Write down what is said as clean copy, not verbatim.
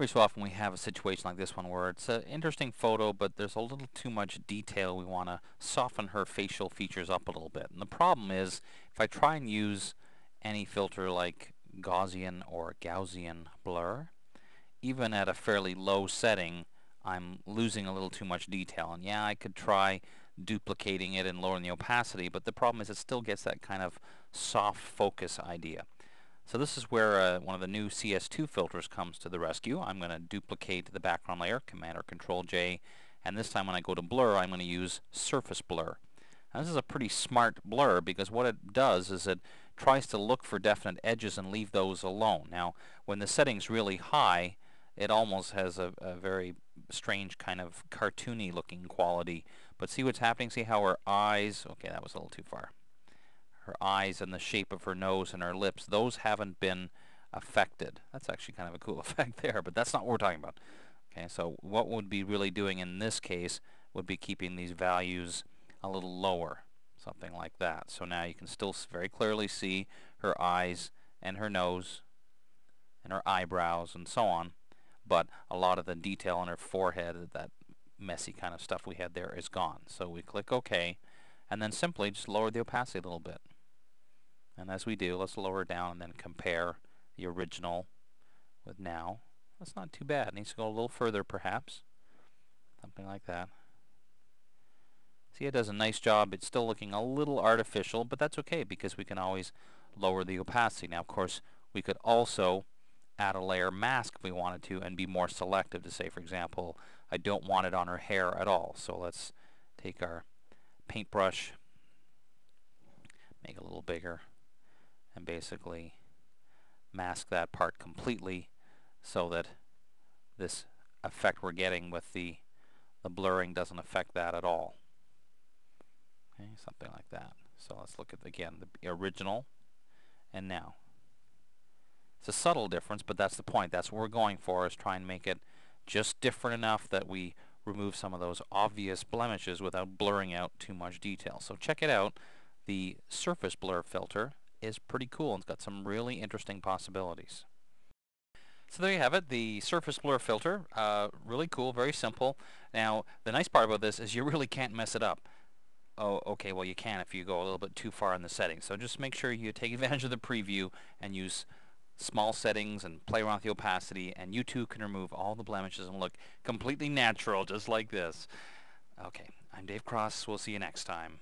Every so often we have a situation like this one where it's an interesting photo, but there's a little too much detail. We want to soften her facial features up a little bit. And the problem is, if I try and use any filter like Gaussian or Gaussian blur, even at a fairly low setting, I'm losing a little too much detail. And yeah, I could try duplicating it and lowering the opacity, but the problem is it still gets that kind of soft focus idea. So this is where one of the new CS2 filters comes to the rescue. I'm going to duplicate the background layer, Command or Control J, and this time when I go to blur, I'm going to use surface blur. Now this is a pretty smart blur because what it does is it tries to look for definite edges and leave those alone. Now when the setting's really high, it almost has a very strange kind of cartoony looking quality. But see what's happening? See how her eyes, okay, that was a little too far. Her eyes and the shape of her nose and her lips, those haven't been affected. That's actually kind of a cool effect there, but that's not what we're talking about. Okay, so what would be really doing in this case would be keeping these values a little lower, something like that. So now you can still very clearly see her eyes and her nose and her eyebrows and so on, but a lot of the detail on her forehead, that messy kind of stuff we had there, is gone. So we click OK, and then simply just lower the opacity a little bit. And as we do, let's lower down and then compare the original with now. That's not too bad. It needs to go a little further perhaps. Something like that. See, it does a nice job. It's still looking a little artificial, but that's okay because we can always lower the opacity. Now, of course, we could also add a layer mask if we wanted to and be more selective to say, for example, I don't want it on her hair at all. So let's take our paintbrush, make it a little bigger, and basically mask that part completely so that this effect we're getting with the blurring doesn't affect that at all. Okay, something like that. So let's look at, again, the original and now. It's a subtle difference, but that's the point. That's what we're going for, is try and make it just different enough that we remove some of those obvious blemishes without blurring out too much detail. So check it out. The surface blur filter is pretty cool and it's got some really interesting possibilities. So there you have it, the surface blur filter. Really cool, very simple. Now the nice part about this is you really can't mess it up. Oh, okay, well you can if you go a little bit too far in the settings. So just make sure you take advantage of the preview and use small settings and play around with the opacity, and you too can remove all the blemishes and look completely natural just like this. Okay, I'm Dave Cross. We'll see you next time.